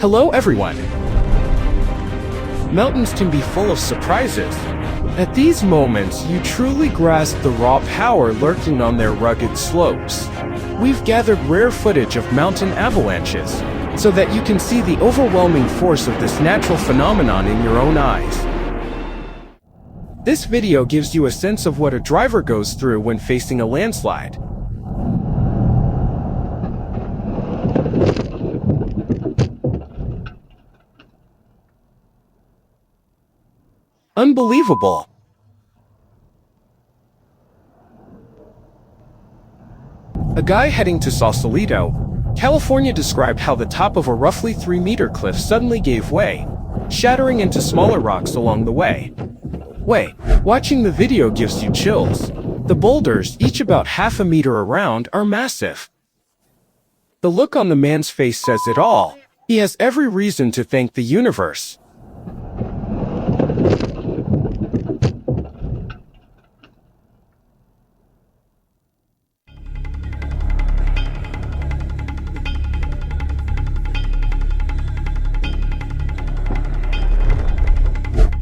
Hello everyone! Mountains can be full of surprises. At these moments, you truly grasp the raw power lurking on their rugged slopes. We've gathered rare footage of mountain avalanches, so that you can see the overwhelming force of this natural phenomenon in your own eyes. This video gives you a sense of what a driver goes through when facing a landslide. Unbelievable! A guy heading to Sausalito, California described how the top of a roughly 3-meter cliff suddenly gave way, shattering into smaller rocks along the way. Watching the video gives you chills. The boulders, each about half a meter around, are massive. The look on the man's face says it all. He has every reason to thank the universe.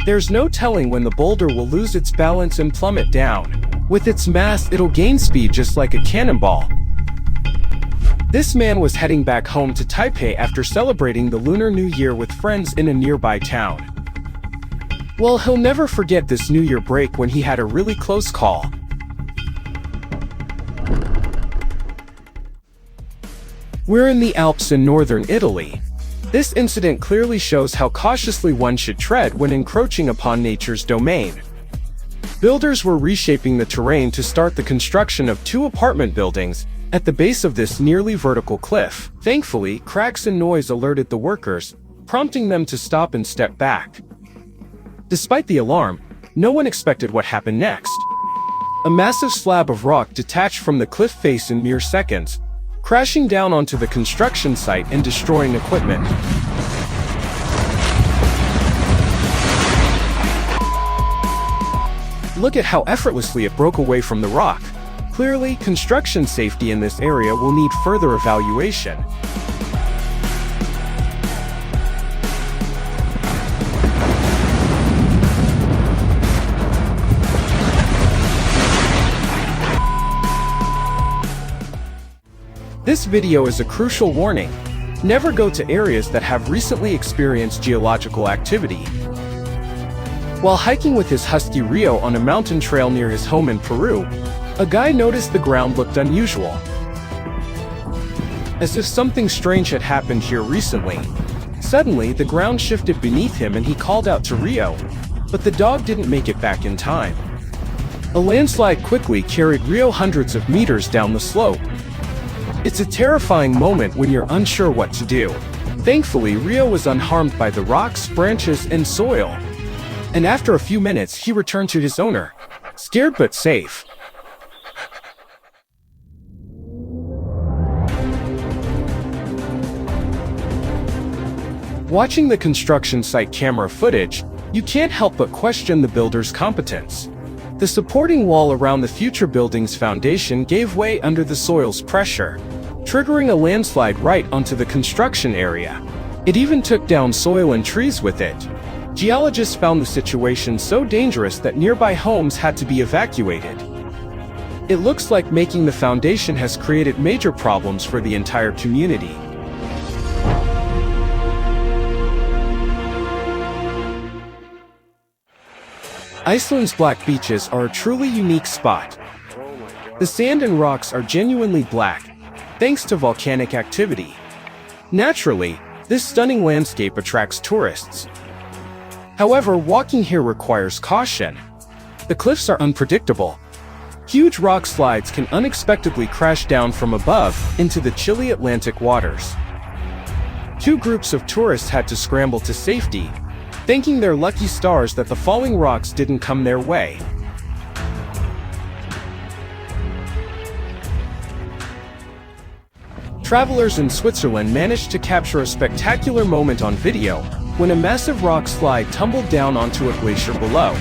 There's no telling when the boulder will lose its balance and plummet down. With its mass, it'll gain speed just like a cannonball. This man was heading back home to Taipei after celebrating the Lunar New Year with friends in a nearby town. Well, he'll never forget this New Year break when he had a really close call. We're in the Alps in northern Italy. This incident clearly shows how cautiously one should tread when encroaching upon nature's domain. Builders were reshaping the terrain to start the construction of 2 apartment buildings at the base of this nearly vertical cliff. Thankfully, cracks and noise alerted the workers, prompting them to stop and step back. Despite the alarm, no one expected what happened next. A massive slab of rock detached from the cliff face in mere seconds, crashing down onto the construction site and destroying equipment. Look at how effortlessly it broke away from the rock. Clearly, construction safety in this area will need further evaluation. This video is a crucial warning. Never go to areas that have recently experienced geological activity. While hiking with his husky Rio on a mountain trail near his home in Peru, a guy noticed the ground looked unusual. As if something strange had happened here recently. Suddenly, the ground shifted beneath him and he called out to Rio, but the dog didn't make it back in time. A landslide quickly carried Rio hundreds of meters down the slope. It's a terrifying moment when you're unsure what to do. Thankfully, Rio was unharmed by the rocks, branches, and soil. And after a few minutes, he returned to his owner, scared but safe. Watching the construction site camera footage, you can't help but question the builder's competence. The supporting wall around the future building's foundation gave way under the soil's pressure, triggering a landslide right onto the construction area. It even took down soil and trees with it. Geologists found the situation so dangerous that nearby homes had to be evacuated. It looks like making the foundation has created major problems for the entire community. Iceland's black beaches are a truly unique spot. The sand and rocks are genuinely black, thanks to volcanic activity. Naturally, this stunning landscape attracts tourists. However, walking here requires caution. The cliffs are unpredictable. Huge rock slides can unexpectedly crash down from above into the chilly Atlantic waters. 2 groups of tourists had to scramble to safety, thanking their lucky stars that the falling rocks didn't come their way. Travelers in Switzerland managed to capture a spectacular moment on video when a massive rock slide tumbled down onto a glacier below.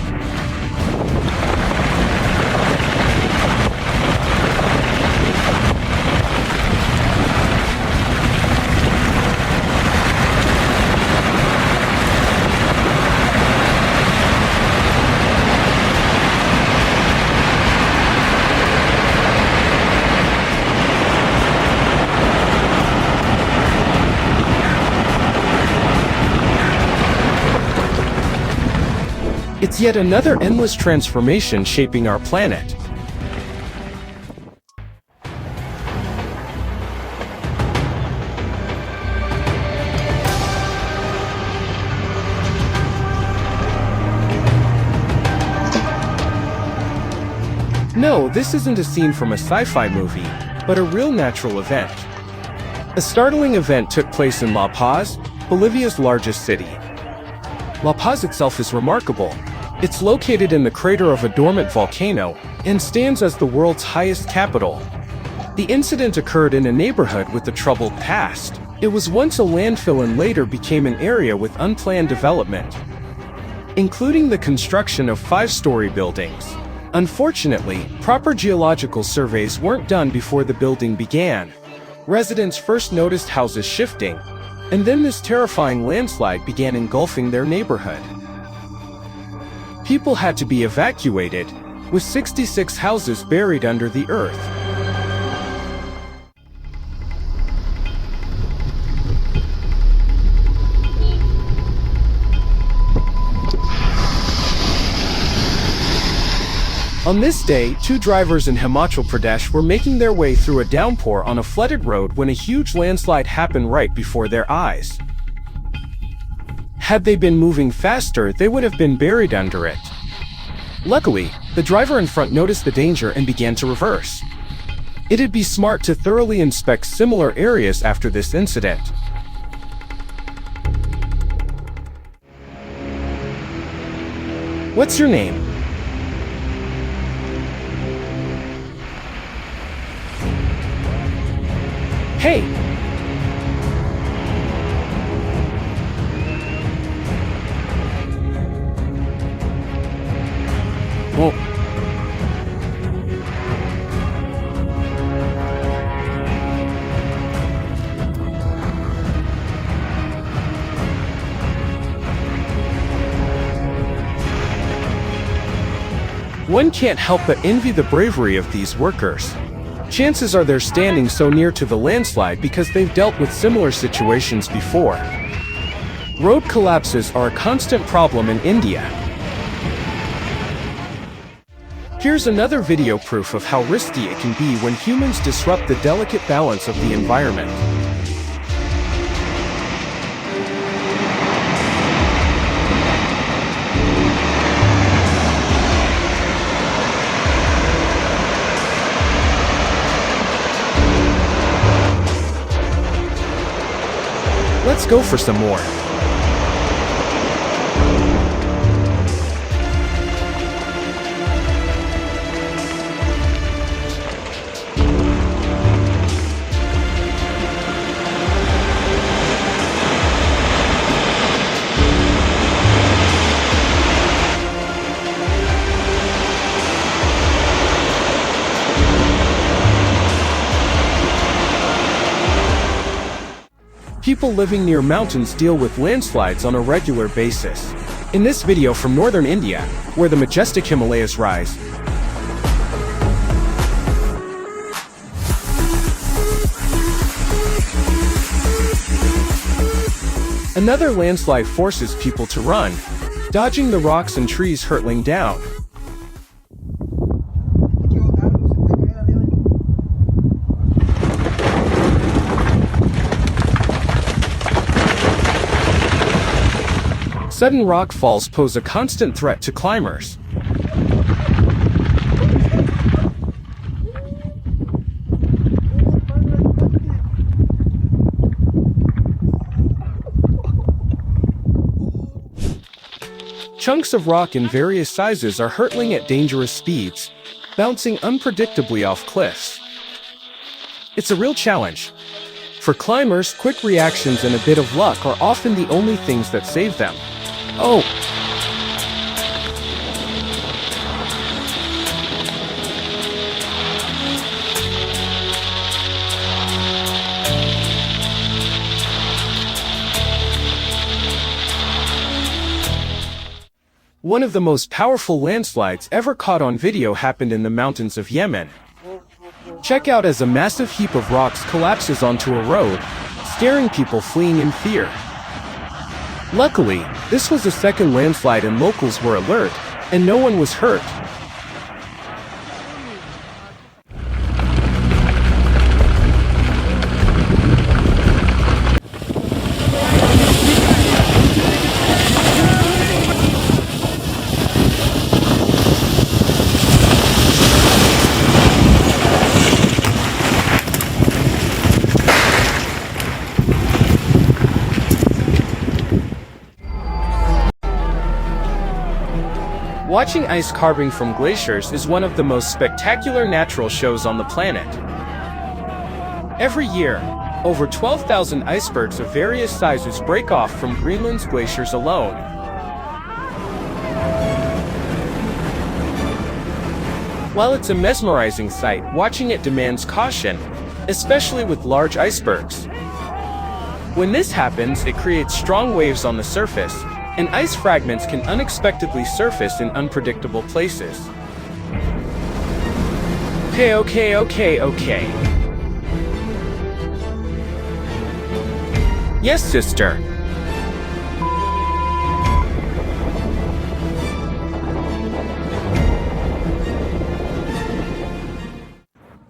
It's yet another endless transformation shaping our planet. No, this isn't a scene from a sci-fi movie, but a real natural event. A startling event took place in La Paz, Bolivia's largest city. La Paz itself is remarkable. It's located in the crater of a dormant volcano and stands as the world's highest capital. The incident occurred in a neighborhood with a troubled past. It was once a landfill and later became an area with unplanned development, including the construction of 5-story buildings. Unfortunately, proper geological surveys weren't done before the building began. Residents first noticed houses shifting, and then this terrifying landslide began engulfing their neighborhood. People had to be evacuated, with 66 houses buried under the earth. On this day, 2 drivers in Himachal Pradesh were making their way through a downpour on a flooded road when a huge landslide happened right before their eyes. Had they been moving faster, they would have been buried under it. Luckily, the driver in front noticed the danger and began to reverse. It'd be smart to thoroughly inspect similar areas after this incident. What's your name? Hey! Well... One can't help but envy the bravery of these workers. Chances are they're standing so near to the landslide because they've dealt with similar situations before. Road collapses are a constant problem in India. Here's another video proof of how risky it can be when humans disrupt the delicate balance of the environment. Let's go for some more. People living near mountains deal with landslides on a regular basis. In this video from northern India, where the majestic Himalayas rise, another landslide forces people to run, dodging the rocks and trees hurtling down. Sudden rock falls pose a constant threat to climbers. Chunks of rock in various sizes are hurtling at dangerous speeds, bouncing unpredictably off cliffs. It's a real challenge. For climbers, quick reactions and a bit of luck are often the only things that save them. Oh! One of the most powerful landslides ever caught on video happened in the mountains of Yemen. Check out as a massive heap of rocks collapses onto a road, scaring people fleeing in fear. Luckily, this was the second landslide and locals were alert, and no one was hurt. Watching ice carving from glaciers is one of the most spectacular natural shows on the planet. Every year, over 12,000 icebergs of various sizes break off from Greenland's glaciers alone. While it's a mesmerizing sight, watching it demands caution, especially with large icebergs. When this happens, it creates strong waves on the surface, and ice fragments can unexpectedly surface in unpredictable places. Okay. Yes, sister.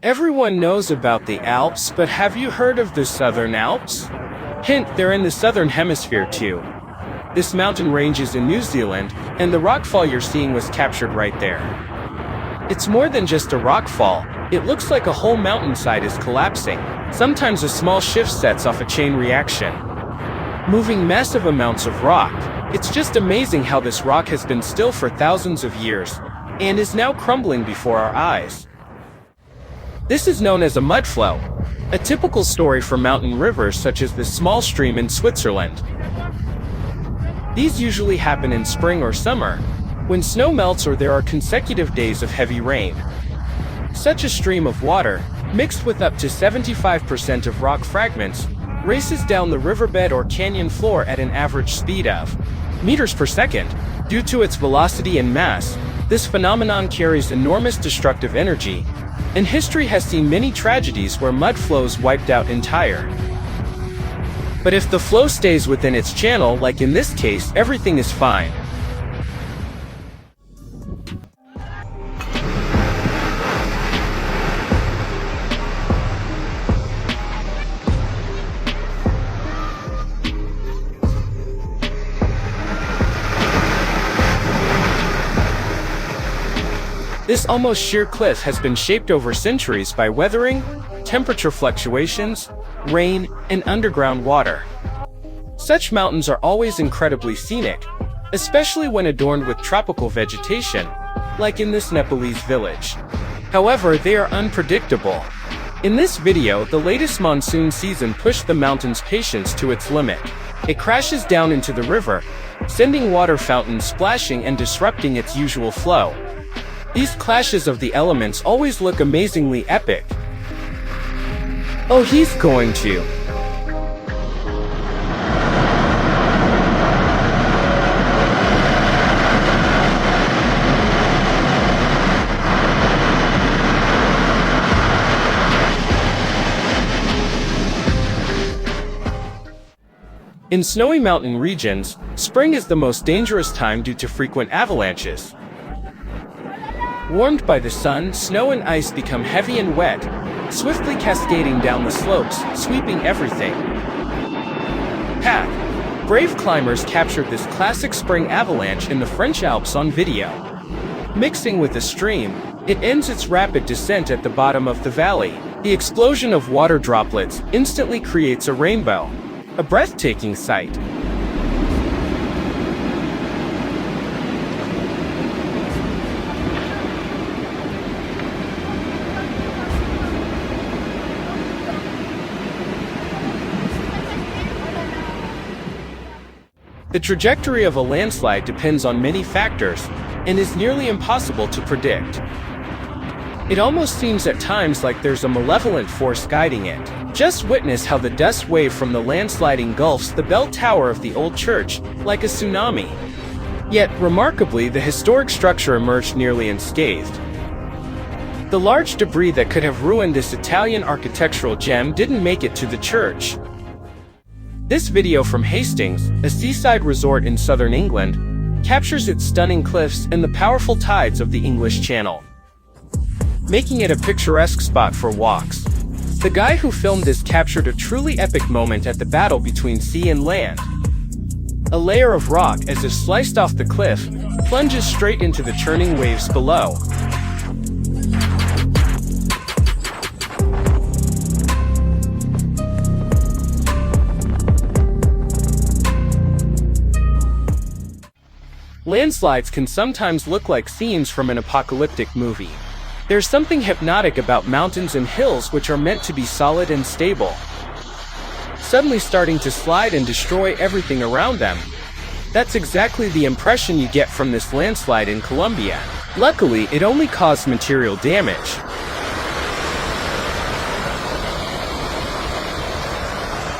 Everyone knows about the Alps, but have you heard of the Southern Alps? Hint, they're in the Southern Hemisphere too. This mountain range is in New Zealand, and the rockfall you're seeing was captured right there. It's more than just a rockfall, it looks like a whole mountainside is collapsing. Sometimes a small shift sets off a chain reaction, moving massive amounts of rock. It's just amazing how this rock has been still for thousands of years, and is now crumbling before our eyes. This is known as a mudflow, a typical story for mountain rivers such as this small stream in Switzerland. These usually happen in spring or summer, when snow melts or there are consecutive days of heavy rain. Such a stream of water, mixed with up to 75% of rock fragments, races down the riverbed or canyon floor at an average speed of meters per second. Due to its velocity and mass, this phenomenon carries enormous destructive energy, and history has seen many tragedies where mud flows wiped out entire. But if the flow stays within its channel, like in this case, everything is fine. This almost sheer cliff has been shaped over centuries by weathering, temperature fluctuations, rain, and underground water. Such mountains are always incredibly scenic, especially when adorned with tropical vegetation, like in this Nepalese village. However, they are unpredictable. In this video, the latest monsoon season pushed the mountain's patience to its limit. It crashes down into the river, sending water fountains splashing and disrupting its usual flow. These clashes of the elements always look amazingly epic. Oh, he's going to. In snowy mountain regions, spring is the most dangerous time due to frequent avalanches. Warmed by the sun, snow and ice become heavy and wet, swiftly cascading down the slopes, sweeping everything. Brave climbers captured this classic spring avalanche in the French Alps on video. Mixing with the stream, it ends its rapid descent at the bottom of the valley. The explosion of water droplets instantly creates a rainbow, a breathtaking sight. The trajectory of a landslide depends on many factors, and is nearly impossible to predict. It almost seems at times like there's a malevolent force guiding it. Just witness how the dust wave from the landslide engulfs the bell tower of the old church, like a tsunami. Yet, remarkably, the historic structure emerged nearly unscathed. The large debris that could have ruined this Italian architectural gem didn't make it to the church. This video from Hastings, a seaside resort in southern England, captures its stunning cliffs and the powerful tides of the English Channel, making it a picturesque spot for walks. The guy who filmed this captured a truly epic moment at the battle between sea and land. A layer of rock, as if sliced off the cliff, plunges straight into the churning waves below. Landslides can sometimes look like scenes from an apocalyptic movie. There's something hypnotic about mountains and hills which are meant to be solid and stable, suddenly starting to slide and destroy everything around them. That's exactly the impression you get from this landslide in Colombia. Luckily, it only caused material damage.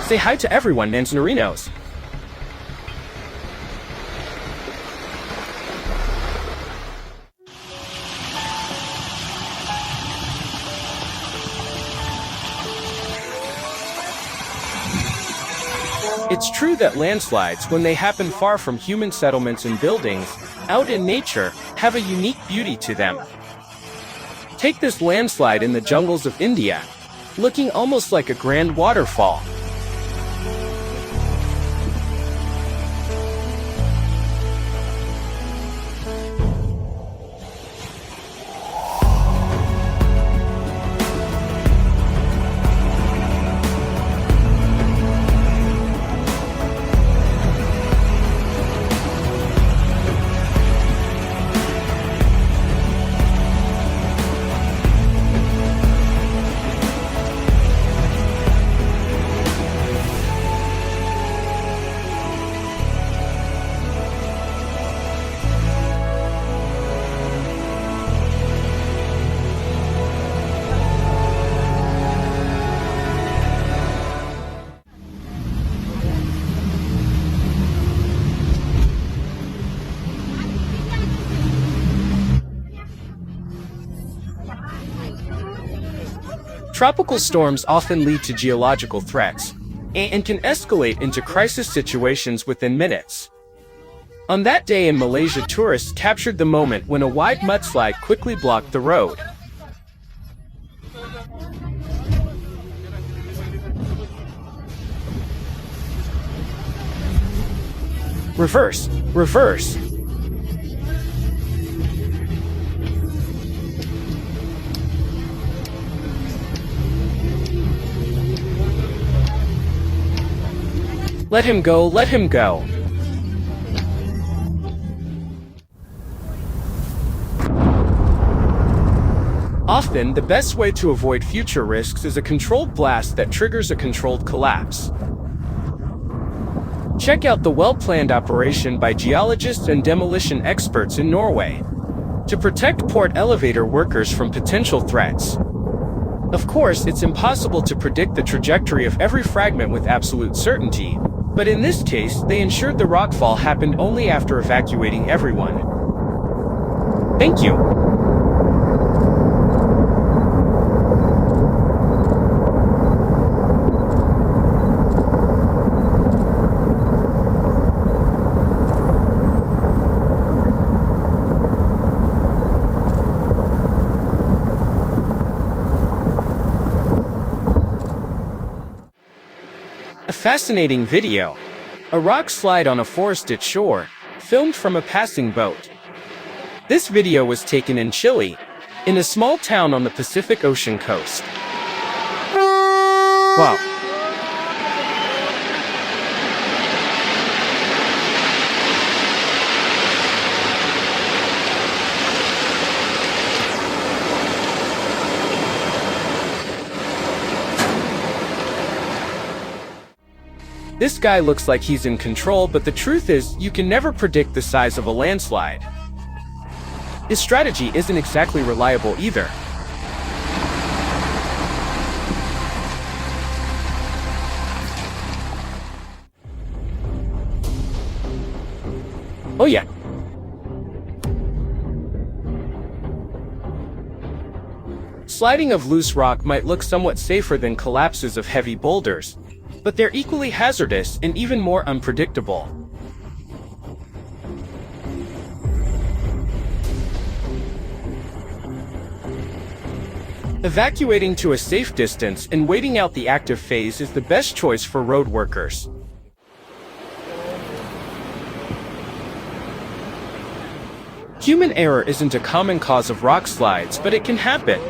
Say hi to everyone, Nansanarinos. It's true that landslides, when they happen far from human settlements and buildings, out in nature, have a unique beauty to them. Take this landslide in the jungles of India, looking almost like a grand waterfall. Tropical storms often lead to geological threats, and can escalate into crisis situations within minutes. On that day in Malaysia, tourists captured the moment when a wide mudslide quickly blocked the road. Reverse, reverse. Let him go, let him go. Often, the best way to avoid future risks is a controlled blast that triggers a controlled collapse. Check out the well-planned operation by geologists and demolition experts in Norway to protect port elevator workers from potential threats. Of course, it's impossible to predict the trajectory of every fragment with absolute certainty, but in this case, they ensured the rockfall happened only after evacuating everyone. Thank you. A fascinating video. A rock slide on a forested shore, filmed from a passing boat. This video was taken in Chile, in a small town on the Pacific Ocean coast. Wow. This guy looks like he's in control, but the truth is, you can never predict the size of a landslide. His strategy isn't exactly reliable either. Oh yeah. Sliding of loose rock might look somewhat safer than collapses of heavy boulders, but they're equally hazardous and even more unpredictable. Evacuating to a safe distance and waiting out the active phase is the best choice for road workers. Human error isn't a common cause of rock slides, but it can happen.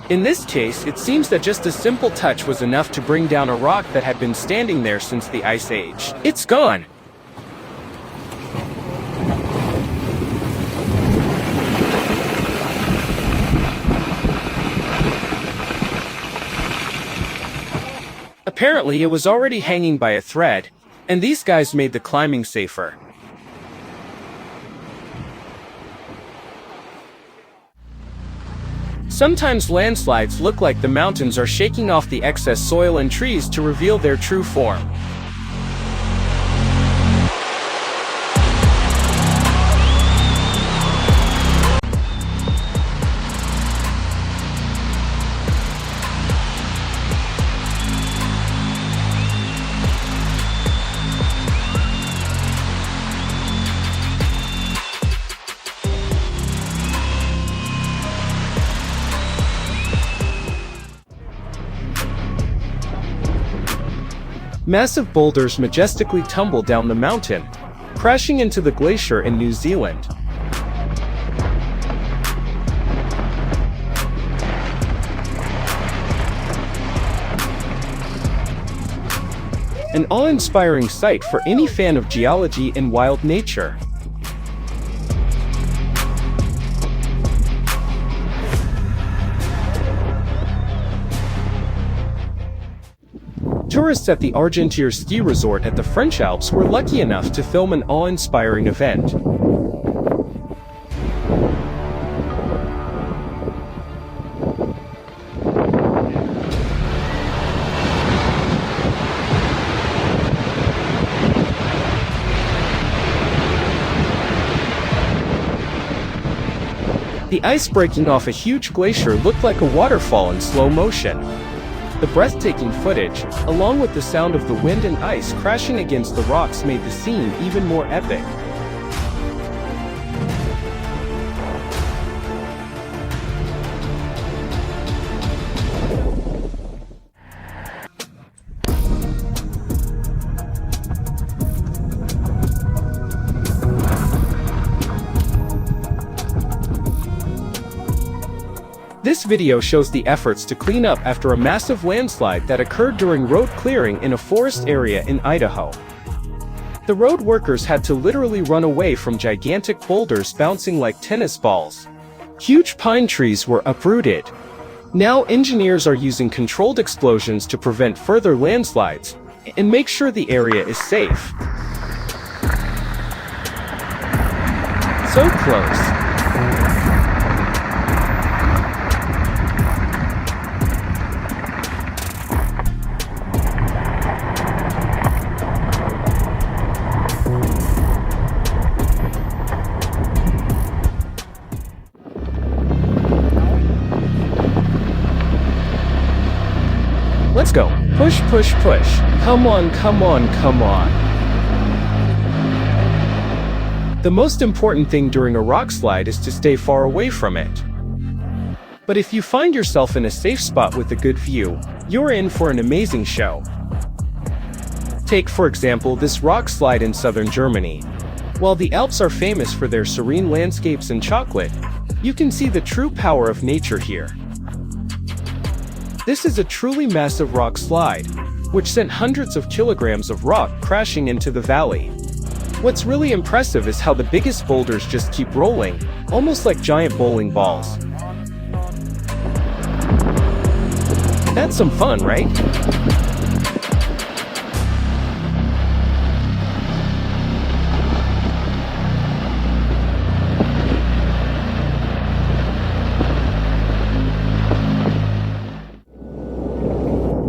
In this case, it seems that just a simple touch was enough to bring down a rock that had been standing there since the Ice Age. It's gone! Apparently, it was already hanging by a thread, and these guys made the climbing safer. Sometimes landslides look like the mountains are shaking off the excess soil and trees to reveal their true form. Massive boulders majestically tumble down the mountain, crashing into the glacier in New Zealand. An awe-inspiring sight for any fan of geology and wild nature. Tourists at the Argentière ski resort at the French Alps were lucky enough to film an awe-inspiring event. The ice breaking off a huge glacier looked like a waterfall in slow motion. The breathtaking footage, along with the sound of the wind and ice crashing against the rocks, made the scene even more epic. This video shows the efforts to clean up after a massive landslide that occurred during road clearing in a forest area in Idaho. The road workers had to literally run away from gigantic boulders bouncing like tennis balls. Huge pine trees were uprooted. Now engineers are using controlled explosions to prevent further landslides and make sure the area is safe. So close. Let's go. Push, push, push. Come on, come on, come on. The most important thing during a rock slide is to stay far away from it. But if you find yourself in a safe spot with a good view, you're in for an amazing show. Take, for example, this rock slide in southern Germany. While the Alps are famous for their serene landscapes and chocolate, you can see the true power of nature here. This is a truly massive rock slide, which sent hundreds of kilograms of rock crashing into the valley. What's really impressive is how the biggest boulders just keep rolling, almost like giant bowling balls. That's some fun, right?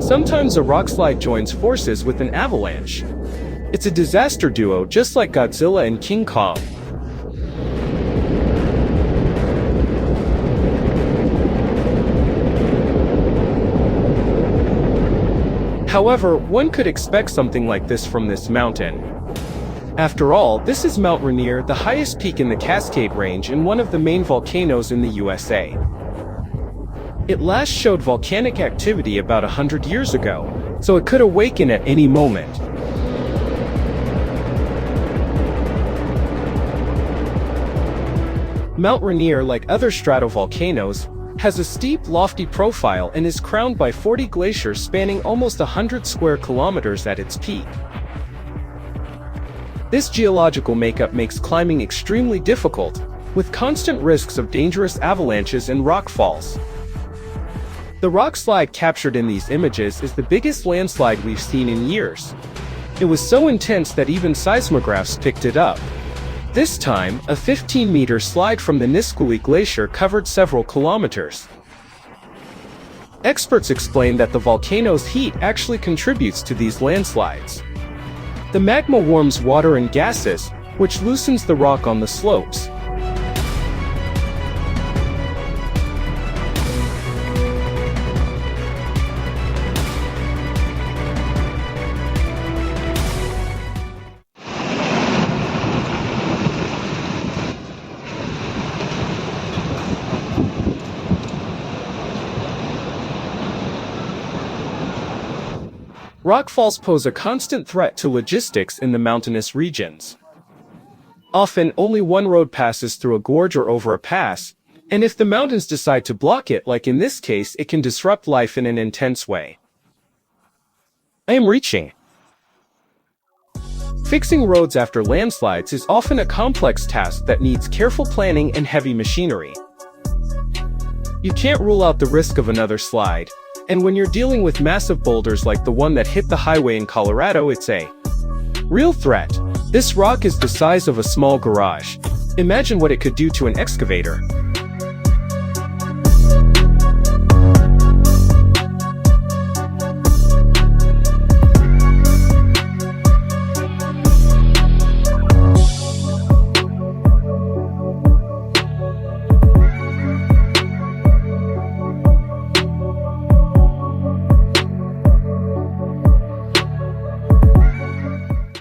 Sometimes a rockslide joins forces with an avalanche. It's a disaster duo just like Godzilla and King Kong. However, one could expect something like this from this mountain. After all, this is Mount Rainier, the highest peak in the Cascade Range and one of the main volcanoes in the USA. It last showed volcanic activity about 100 years ago, so it could awaken at any moment. Mount Rainier, like other stratovolcanoes, has a steep, lofty profile and is crowned by 40 glaciers spanning almost 100 square kilometers at its peak. This geological makeup makes climbing extremely difficult, with constant risks of dangerous avalanches and rock falls. The rock slide captured in these images is the biggest landslide we've seen in years. It was so intense that even seismographs picked it up. This time, a 15-meter slide from the Nisqually Glacier covered several kilometers. Experts explain that the volcano's heat actually contributes to these landslides. The magma warms water and gases, which loosens the rock on the slopes. Rockfalls pose a constant threat to logistics in the mountainous regions. Often, only one road passes through a gorge or over a pass, and if the mountains decide to block it, like in this case, it can disrupt life in an intense way. I am reaching. Fixing roads after landslides is often a complex task that needs careful planning and heavy machinery. You can't rule out the risk of another slide, and when you're dealing with massive boulders like the one that hit the highway in Colorado, it's a real threat. This rock is the size of a small garage. Imagine what it could do to an excavator.